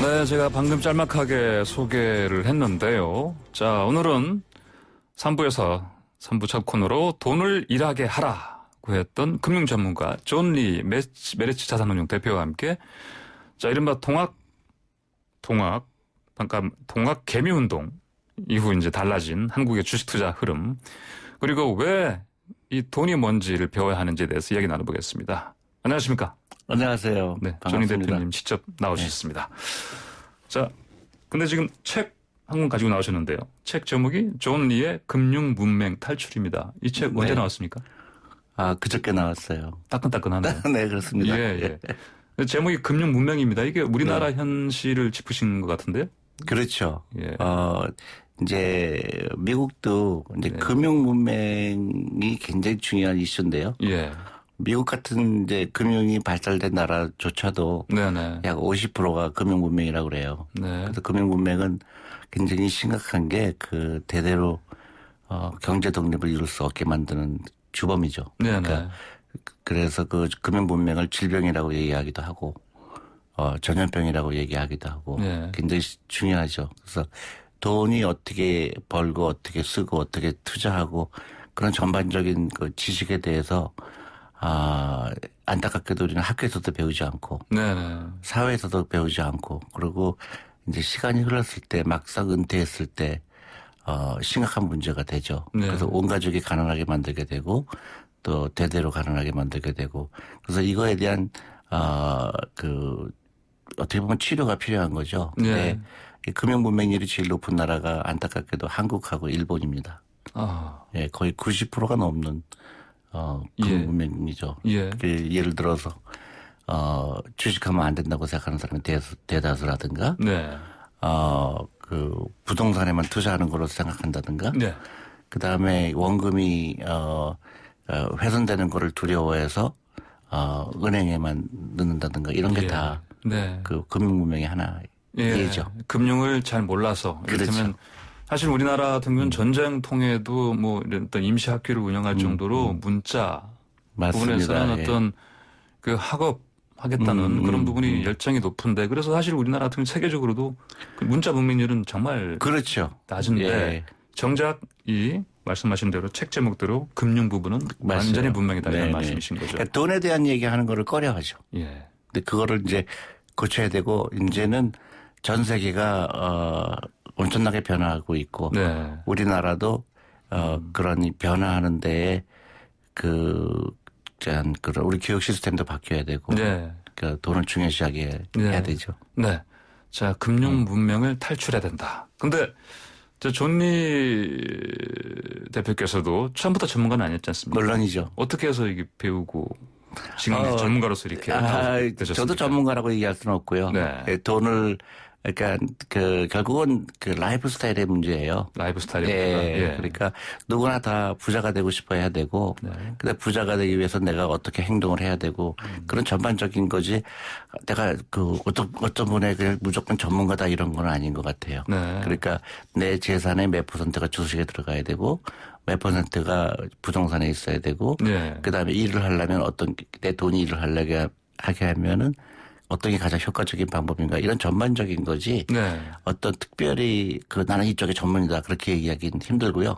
네, 제가 방금 짤막하게 소개를 했는데요. 자, 오늘은 3부에서 3부 첫 코너로 돈을 일하게 하라고 했던 금융 전문가 존 리 메리츠 자산운용 대표와 함께 자, 이른바 동학 개미운동 이후 이제 달라진 한국의 주식 투자 흐름 그리고 왜 이 돈이 뭔지를 배워야 하는지에 대해서 이야기 나눠보겠습니다. 안녕하십니까? 안녕하세요. 네, 반갑습니다. 존 리 대표님 직접 나오셨습니다. 네. 자, 근데 지금 책 한 권 가지고 나오셨는데요. 책 제목이 존 리의 금융 문맹 탈출입니다. 이 책 언제 나왔습니까? 아, 그저께 나왔어요. 따끈따끈하네요. 네, 그렇습니다. 예. 제목이 금융 문맹입니다. 이게 우리나라 현실을 짚으신 것 같은데요? 그렇죠. 예. 이제 미국도 이제 금융 문맹이 굉장히 중요한 이슈인데요. 예. 미국 같은 이제 금융이 발달된 나라조차도 네네. 약 50%가 금융 문맹이라고 그래요. 네. 그래서 금융 문맹은 굉장히 심각한 게 그 대대로 경제 독립을 이룰 수 없게 만드는 주범이죠. 네네. 그러니까 그래서 그 금융 문맹을 질병이라고 얘기하기도 하고 전염병이라고 얘기하기도 하고 네. 굉장히 중요하죠. 그래서 돈이 어떻게 벌고 어떻게 쓰고 어떻게 투자하고 그런 전반적인 그 지식에 대해서 안타깝게도 우리는 학교에서도 배우지 않고 네네. 사회에서도 배우지 않고 그리고 이제 시간이 흘렀을 때 막상 은퇴했을 때 심각한 문제가 되죠. 네. 그래서 온 가족이 가난하게 만들게 되고 또 대대로 가난하게 만들게 되고 그래서 이거에 대한 그 어떻게 보면 치료가 필요한 거죠. 네. 근데 이 금융 문맹률이 제일 높은 나라가 안타깝게도 한국하고 일본입니다. 예, 거의 90%가 넘는 금융 문맹이죠. 예. 예를 들어서 주식하면 안 된다고 생각하는 사람이 대다수라든가, 네. 그 부동산에만 투자하는 거로 생각한다든가, 네. 그 다음에 원금이 훼손되는 거를 두려워해서 은행에만 넣는다든가 이런 게 다 그 금융 문맹의 하나. 예죠. 금융을 잘 몰라서. 그렇죠. 이를테면 사실 우리나라 같은 경우는 전쟁 통에도 뭐 이런 어떤 임시 학교를 운영할 정도로 문자 맞습니다. 부분에서는 어떤 그 학업하겠다는 그런 부분이 열정이 높은데 그래서 사실 우리나라 같은 경우 세계적으로도 그 문자 문맹률은 정말 그렇죠. 낮은데 예. 정작 이 말씀하신 대로 책 제목대로 금융 부분은 맞아요. 완전히 문맹이다 이런 네네. 말씀이신 거죠. 그러니까 돈에 대한 얘기하는 거를 꺼려하죠. 예. 근데 그거를 이제 고쳐야 되고 이제는 전 세계가 엄청나게 변화하고 있고 네. 우리나라도 그런 변화하는 데에 그런 우리 교육 시스템도 바뀌어야 되고 네. 그러니까 돈을 중요시하게 해야 되죠. 네. 자, 금융 문맹을 탈출해야 된다. 근데 존 리 대표께서도 처음부터 전문가는 아니었지 않습니까? 물론이죠. 어떻게 해서 이게 배우고 지금 전문가로서 이렇게 되셨습니까? 저도 전문가라고 얘기할 수는 없고요. 네. 돈을 그러니까 결국은 그 라이프 스타일의 문제예요. 라이프 스타일의 문제가. 그러니까 누구나 다 부자가 되고 싶어야 되고, 근데 부자가 되기 위해서 내가 어떻게 행동을 해야 되고 그런 전반적인 거지. 내가 그 어떤 분의 그냥 무조건 전문가다 이런 건 아닌 것 같아요. 네. 그러니까 내 재산의 몇 %가 주식에 들어가야 되고. 몇 %가 부동산에 있어야 되고, 그다음에 일을 하려면 내 돈이 일을 하게 하면은 어떤 게 가장 효과적인 방법인가 이런 전반적인 거지. 어떤 특별히 나는 이쪽에 전문이다 그렇게 얘기하기는 힘들고요.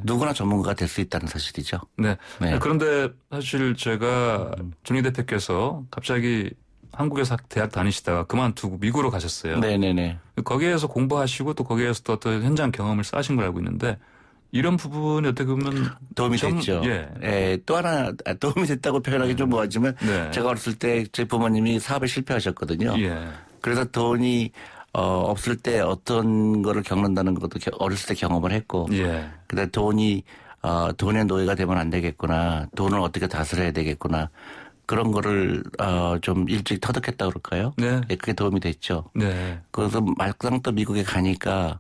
누구나 전문가가 될 수 있다는 사실이죠. 네. 그런데 사실 제가 존 리 대표께서 갑자기 한국에서 대학 다니시다가 그만두고 미국으로 가셨어요. 네네네. 거기에서 공부하시고 또 거기에서 또 어떤 현장 경험을 쌓으신 걸 알고 있는데 이런 부분이 어떻게 보면 도움이 됐죠. 또 하나 도움이 됐다고 표현하기 좀 뭐하지만 제가 어렸을 때 제 부모님이 사업에 실패하셨거든요. 그래서 돈이 없을 때 어떤 거를 겪는다는 것도 어렸을 때 경험을 했고 그다음에 돈의 노예가 되면 안 되겠구나. 돈을 어떻게 다스려야 되겠구나. 그런 거를 좀 일찍 터득했다 그럴까요? 그게 도움이 됐죠. 그래서 막상 또 미국에 가니까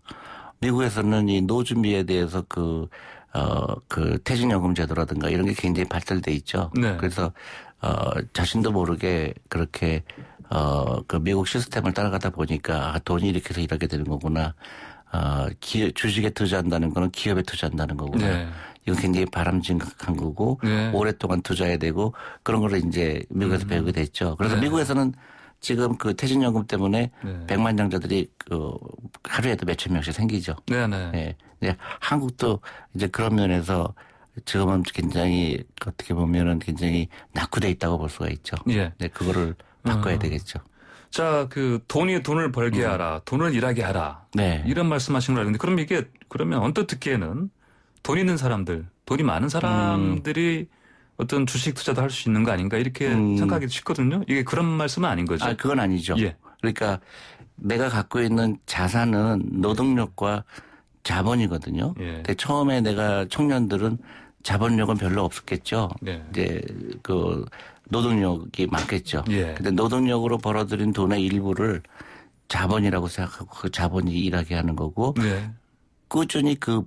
미국에서는 이 노준비에 대해서 그 퇴직연금 제도라든가 이런 게 굉장히 발달돼 있죠. 그래서 자신도 모르게 그렇게 그 미국 시스템을 따라가다 보니까 돈이 이렇게 해서 일하게 되는 거구나. 주식에 투자한다는 거는 기업에 투자한다는 거구나. 이건 굉장히 바람직한 거고 오랫동안 투자해야 되고 그런 거를 이제 미국에서 배우게 됐죠. 그래서 미국에서는 지금 그 퇴직연금 때문에 네. 백만장자들이 그 하루에도 몇천 명씩 생기죠. 네네. 네. 네. 한국도 이제 그런 면에서 지금은 굉장히 어떻게 보면은 굉장히 낙후돼 있다고 볼 수가 있죠. 예. 네. 그거를 바꿔야 되겠죠. 자, 그 돈을 벌게 하라, 돈을 일하게 하라. 네. 이런 말씀하신 걸 알는데 그럼 이게 그러면 언뜻 듣기에는 돈 있는 사람들, 돈이 많은 사람들이 어떤 주식 투자도 할 수 있는 거 아닌가 이렇게 생각하기 쉽거든요. 이게 그런 말씀은 아닌 거죠. 아, 그건 아니죠. 예. 그러니까 내가 갖고 있는 자산은 노동력과 자본이거든요. 예. 근데 처음에 내가 청년들은 자본력은 별로 없었겠죠. 네. 이제 그 노동력이 많겠죠. 예. 근데 노동력으로 벌어들인 돈의 일부를 자본이라고 생각하고 그 자본이 일하게 하는 거고 네. 꾸준히 그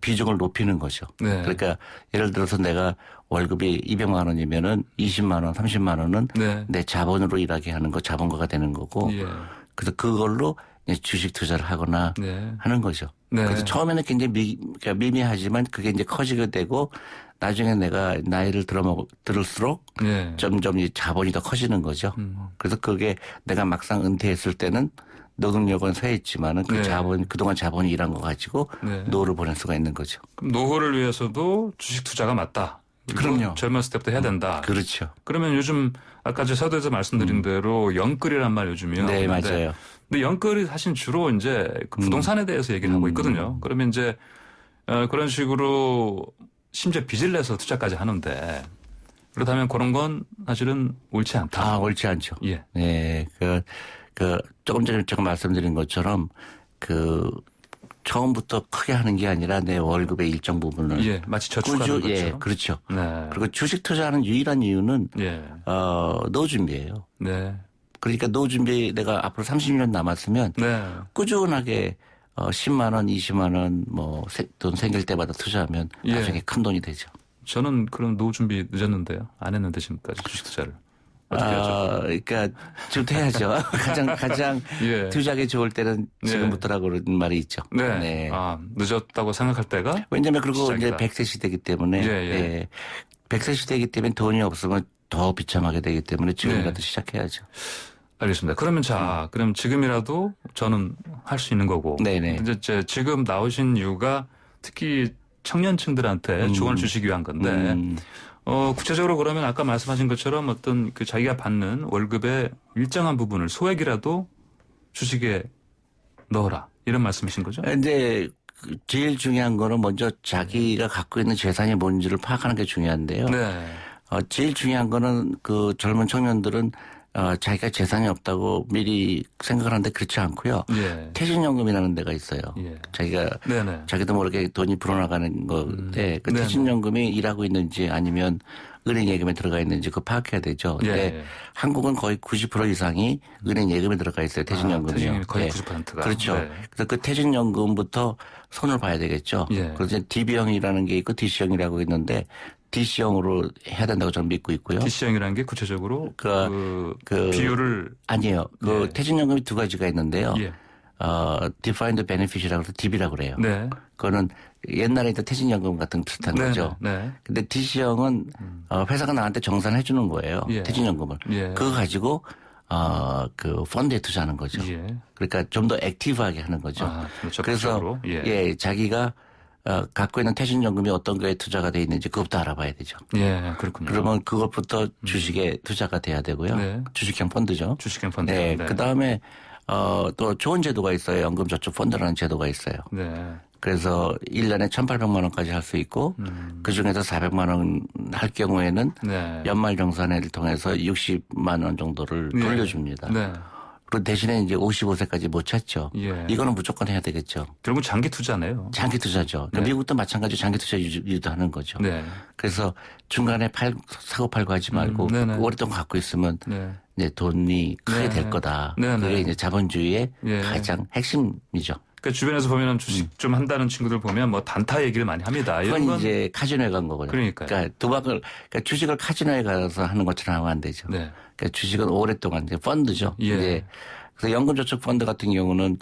비중을 높이는 거죠. 네. 그러니까 예를 들어서 내가 월급이 200만 원이면은 20만 원, 30만 원은 네. 내 자본으로 일하게 하는 거 자본가가 되는 거고 예. 그래서 그걸로 이제 주식 투자를 하거나 네. 하는 거죠. 네. 그래서 처음에는 굉장히 그러니까 미미하지만 그게 이제 커지게 되고 나중에 내가 나이를 들을수록 네. 점점 이 자본이 더 커지는 거죠. 그래서 그게 내가 막상 은퇴했을 때는 노동력은 쇠했지만은 그 네. 그동안 자본이 일한 거 가지고 네. 노후를 보낼 수가 있는 거죠. 그럼 노후를 위해서도 주식 투자가 맞다. 그럼요. 젊었을 때부터 해야 된다. 그렇죠. 그러면 요즘 아까 제 서두에서 말씀드린 대로 영끌이란 말 요즘 네, 유행하는데 맞아요. 근데 영끌이 사실 주로 이제 그 부동산에 대해서 얘기를 하고 있거든요. 그러면 이제 그런 식으로 심지어 빚을 내서 투자까지 하는데 그렇다면 그런 건 사실은 옳지 않다. 아, 옳지 않죠. 예. 네, 조금 전에 제가 말씀드린 것처럼 처음부터 크게 하는 게 아니라 내 월급의 일정 부분을 예, 마치 저축하는 것처럼. 예, 그렇죠. 네. 그리고 주식 투자하는 유일한 이유는 예. 노후 준비예요. 네. 그러니까 노후 준비 내가 앞으로 30년 남았으면 네. 꾸준하게 10만 원, 20만 원 돈 생길 때마다 투자하면 예. 나중에 큰 돈이 되죠. 저는 그런 노후 준비 늦었는데요. 안 했는데 지금까지 주식 투자를. 어떻게 하죠? 그러니까 지금부터 해야죠. 가장 예. 투자하기 좋을 때는 예. 지금부터라고 그런 말이 있죠. 네. 네. 아, 늦었다고 생각할 때가? 왜냐하면 그리고 시작이다. 이제 100세 시대이기 때문에 예. 100세 시대이기 때문에 돈이 없으면 더 비참하게 되기 때문에 지금이라도 네. 시작해야죠. 알겠습니다. 그러면 그럼 지금이라도 저는 할 수 있는 거고. 네네. 이제 지금 나오신 이유가 특히 청년층들한테 조언을 주시기 위한 건데, 구체적으로 그러면 아까 말씀하신 것처럼 어떤 그 자기가 받는 월급의 일정한 부분을 소액이라도 주식에 넣어라. 이런 말씀이신 거죠? 근데 제일 중요한 거는 먼저 자기가 갖고 있는 재산이 뭔지를 파악하는 게 중요한데요. 네. 제일 중요한 거는 그 젊은 청년들은 자기가 재산이 없다고 미리 생각을 하는데 그렇지 않고요. 예. 퇴직연금이라는 데가 있어요. 예. 자기가 자기도 모르게 돈이 불어나가는 건데 그 네네. 퇴직연금이 일하고 있는지 아니면 은행 예금에 들어가 있는지 그거 파악해야 되죠. 근데 한국은 거의 90% 이상이 은행 예금에 들어가 있어요. 퇴직연금이요. 퇴직연금이 거의 90%가. 그렇죠. 네. 그래서 그 퇴직연금부터 손을 봐야 되겠죠. 예. 그래서 DB형이라는 게 있고 DC형이라고 있는데 DC형으로 해야 된다고 저는 믿고 있고요. DC형이라는 게 구체적으로 그 비율을 아니에요. 예. 퇴직연금이 두 가지가 있는데요. 예. defined benefit이라고 해서 DB라고 그래요. 네. 그거는 옛날에 있던 퇴직연금 같은 비슷한 거죠. 네. 근데 DC형은 회사가 나한테 정산해 주는 거예요. 예. 퇴직연금을. 예. 그거 가지고 그 펀드에 투자하는 거죠. 예. 그러니까 좀 더 액티브하게 하는 거죠. 그렇죠. 그래서 자기가 갖고 있는 퇴직연금이 어떤 거에 투자가 돼 있는지 그것부터 알아봐야 되죠. 예, 그렇군요. 그러면 그것부터 주식에 투자가 돼야 되고요. 네. 주식형 펀드죠. 주식형 펀드. 네. 그다음에 또 좋은 제도가 있어요. 연금저축펀드라는 제도가 있어요. 네. 그래서 1년에 1,800만 원까지 할 수 있고 그중에서 400만 원 할 경우에는 네. 연말정산회를 통해서 60만 원 정도를 돌려줍니다. 네. 그리고 대신에 이제 55세까지 못 찾죠. 예. 이거는 무조건 해야 되겠죠. 결국 장기 투자네요. 장기 투자죠. 그러니까 미국도 마찬가지로 장기 투자 유도하는 거죠. 네. 그래서 중간에 사고 팔고 하지 말고 오랫동안 갖고 있으면 이제 돈이 크게 될 거다. 그게 이제 자본주의의 가장 핵심이죠. 그러니까 주변에서 보면은 주식 좀 한다는 친구들 보면 뭐 단타 얘기를 많이 합니다. 그건 이제 카지노에 간 거거든요. 그러니까요. 그러니까 주식을 카지노에 가서 하는 것처럼 하면 안 되죠. 네. 그러니까 주식은 오랫동안 이제 펀드죠. 예. 이제 그래서 연금저축펀드 같은 경우는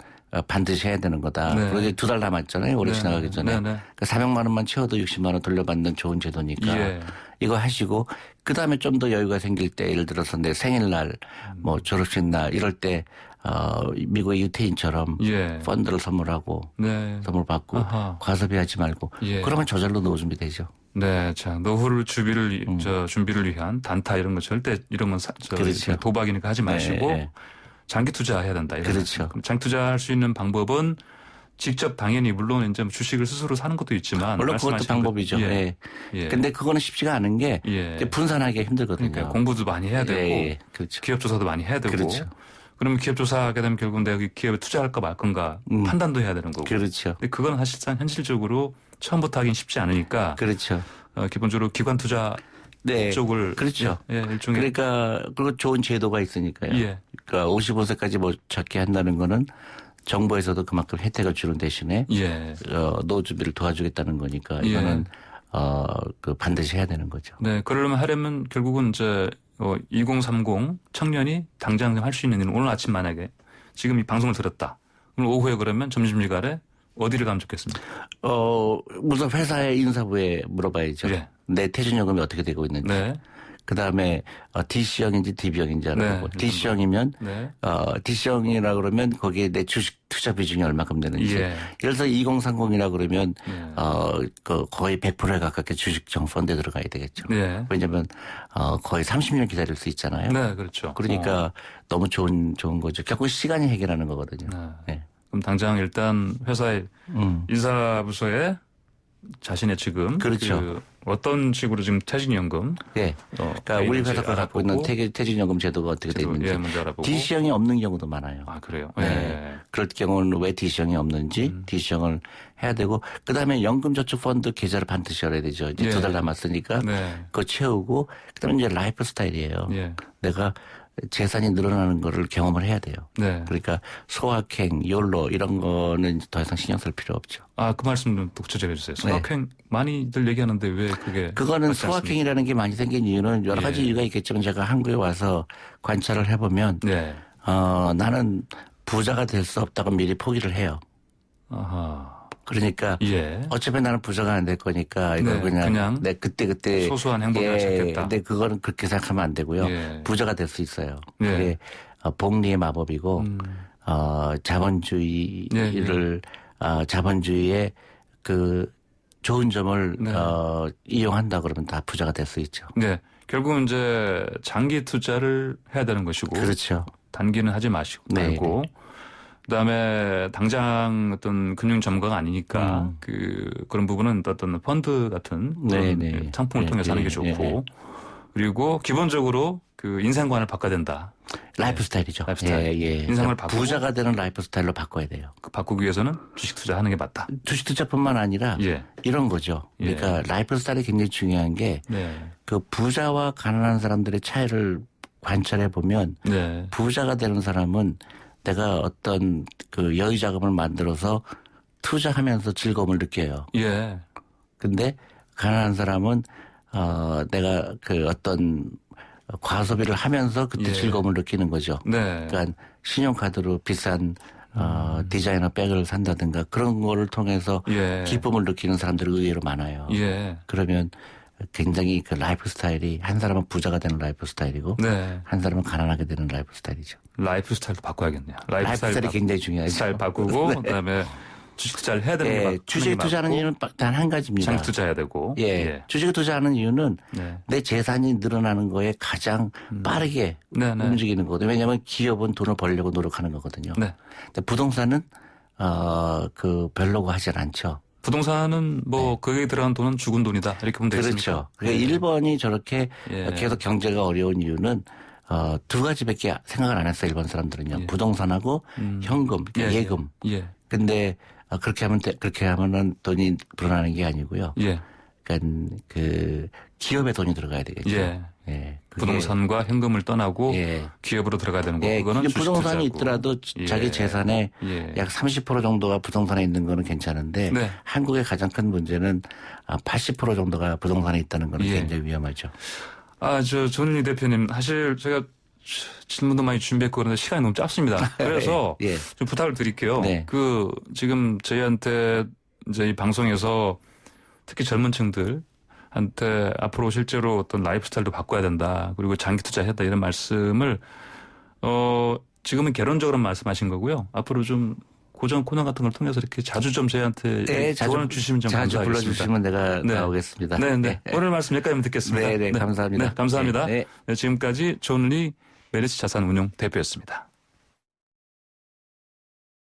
반드시 해야 되는 거다. 네. 그리고 이제 2달 남았잖아요. 올해 지나가기 전에. 네. 그 400만 원만 채워도 60만 원 돌려받는 좋은 제도니까 이거 하시고 그다음에 좀 더 여유가 생길 때 예를 들어서 내 생일날 뭐 졸업식 날 이럴 때 미국의 유태인처럼 펀드를 선물하고 선물 받고 과소비하지 말고 그러면 저절로 노후 준비되죠. 네, 자 노후를 준비를 위한 단타 이런 거 절대 이런 건 그렇죠. 도박이니까 하지 마시고 장기 투자해야 된다. 이런 그렇죠. 장기 투자할 수 있는 방법은 직접 당연히 물론 이제 주식을 스스로 사는 것도 있지만 물론 그것도 방법이죠. 근데 그거는 쉽지가 않은 게 분산하기 힘들거든요. 그러니까 공부도 많이 해야 되고 그렇죠. 기업 조사도 많이 해야 되고 그렇죠. 그러면 기업 조사하게 되면 결국 내가 기업에 투자할까 말 건가 판단도 해야 되는 거고. 그렇죠. 근데 그건 사실상 현실적으로 처음부터 하긴 쉽지 않으니까. 그렇죠. 기본적으로 기관 투자 쪽을 그렇죠. 일종의 그러니까 그리고 좋은 제도가 있으니까요. 그러니까 55세까지 뭐 적게 한다는 거는 정부에서도 그만큼 혜택을 주는 대신에 노후 준비를 도와주겠다는 거니까 이거는 그 반드시 해야 되는 거죠. 네, 그러려면 하려면 결국은 이제 2030 청년이 당장 할 수 있는 일은 오늘 아침 만약에 지금 이 방송을 들었다. 오늘 오후에 그러면 점심시간에 어디를 가면 좋겠습니까? 우선 회사의 인사부에 물어봐야죠. 내 퇴직연금이 어떻게 되고 있는지. 그다음에 DC형인지 DB형인지 알아보고 DC형이면 DC형이라 그러면 거기에 내 주식 투자 비중이 얼마큼 되는지. 예를 들어서 2030이라 그러면 거의 100%에 가깝게 주식형 펀드에 들어가야 되겠죠. 왜냐하면 거의 30년 기다릴 수 있잖아요. 네, 그렇죠. 그러니까 너무 좋은 거죠. 결국 시간이 해결하는 거거든요. 그럼 당장 일단 회사의 인사부서에 자신의 지금 그렇죠. 어떤 식으로 지금 퇴직연금? 그러니까 우리 회사가 갖고 있는 퇴직연금 제도가 어떻게 되어 있는지. DC형이 없는 경우도 많아요. 아, 그래요? 그럴 경우는 왜 DC형이 없는지 DC형을 해야 되고 그다음에 연금저축펀드 계좌를 반드시 열어야 되죠. 이제 2달 남았으니까 그거 채우고 그다음에 이제 라이프 스타일이에요. 내가 재산이 늘어나는 거를 경험을 해야 돼요. 그러니까 소확행, 욜로 이런 거는 더 이상 신경 쓸 필요 없죠. 아, 그 말씀 좀 구체적으로 해주세요. 소확행 많이들 얘기하는데 왜 그거는 소확행이라는 게 많이 생긴 이유는 여러 가지 이유가 있겠지만 제가 한국에 와서 관찰을 해보면 나는 부자가 될 수 없다고 미리 포기를 해요. 그러니까 어차피 나는 부자가 안 될 거니까 이거 그냥 내 그때 소소한 행복을 찾겠다. 근데 그거는 그렇게 생각하면 안 되고요. 부자가 될 수 있어요. 그게 복리의 마법이고 자본주의를 자본주의의 그 좋은 점을 이용한다 그러면 다 부자가 될 수 있죠. 결국은 이제 장기 투자를 해야 되는 것이고 그렇죠. 단기는 하지 마시고 말고 그다음에 당장 어떤 금융 전문가가 아니니까 그런 부분은 어떤 펀드 같은 상품을 통해서 하는 게 좋고 그리고 기본적으로 그 인생관을 바꿔야 된다. 라이프 스타일이죠. 인생을 바꾸고 부자가 되는 라이프 스타일로 바꿔야 돼요. 바꾸기 위해서는 주식 투자하는 게 맞다. 주식 투자뿐만 아니라 이런 거죠. 그러니까 라이프 스타일이 굉장히 중요한 게 그 부자와 가난한 사람들의 차이를 관찰해 보면 부자가 되는 사람은 내가 어떤 그 여유 자금을 만들어서 투자하면서 즐거움을 느껴요. 근데 가난한 사람은 내가 그 어떤 과소비를 하면서 그때 즐거움을 느끼는 거죠. 그러니까 신용카드로 비싼 디자이너 백을 산다든가 그런 거를 통해서 기쁨을 느끼는 사람들이 의외로 많아요. 그러면 굉장히 그 라이프 스타일이 한 사람은 부자가 되는 라이프 스타일이고 한 사람은 가난하게 되는 라이프 스타일이죠. 라이프 스타일도 바꿔야겠네요. 라이프 스타일이 굉장히 중요하죠. 스타일 바꾸고 그다음에 주식 투자를 해야 되는 게 주식 투자하는 이유는 단 한 가지입니다. 장기 투자해야 되고. 주식 투자하는 이유는 내 재산이 늘어나는 거에 가장 빠르게 움직이는 거거든요. 왜냐하면 기업은 돈을 벌려고 노력하는 거거든요. 근데 부동산은 별로고 하질 않죠. 부동산은 거기에 들어간 돈은 죽은 돈이다 이렇게 보면 되겠습니까? 그렇죠. 그러니까 일본이 저렇게 계속 경제가 어려운 이유는 두 가지밖에 생각을 안 했어요. 일본 사람들은요. 부동산하고 현금, 예금. 근데 그렇게 하면은 돈이 불어나는 게 아니고요. 그러니까 그 기업에 돈이 들어가야 되겠죠. 부동산과 현금을 떠나고 기업으로 들어가야 되는 거. 그거는 부동산이 있더라도 자기 재산의 약 30% 정도가 부동산에 있는 거는 괜찮은데 한국의 가장 큰 문제는 80% 정도가 부동산에 있다는 거는 굉장히 위험하죠. 존리 대표님, 사실 제가 질문도 많이 준비했고 그런데 시간이 너무 짧습니다. 그래서 예. 좀 부탁을 드릴게요. 네. 지금 저희한테 이제 이 방송에서 특히 젊은 층들한테 앞으로 실제로 어떤 라이프 스타일도 바꿔야 된다. 그리고 장기 투자해야 된다. 이런 말씀을, 지금은 개론적으로 말씀하신 거고요. 앞으로 좀 고정 코너 같은 걸 통해서 이렇게 자주 좀 저희한테 조언을 주시면 좀 자주 감사하겠습니다. 불러주시면 내가 나오겠습니다. 네. 오늘 말씀 여기까지만 듣겠습니다. 네, 감사합니다. 네, 감사합니다. 네. 지금까지 존 리 메리츠 자산운용 대표였습니다.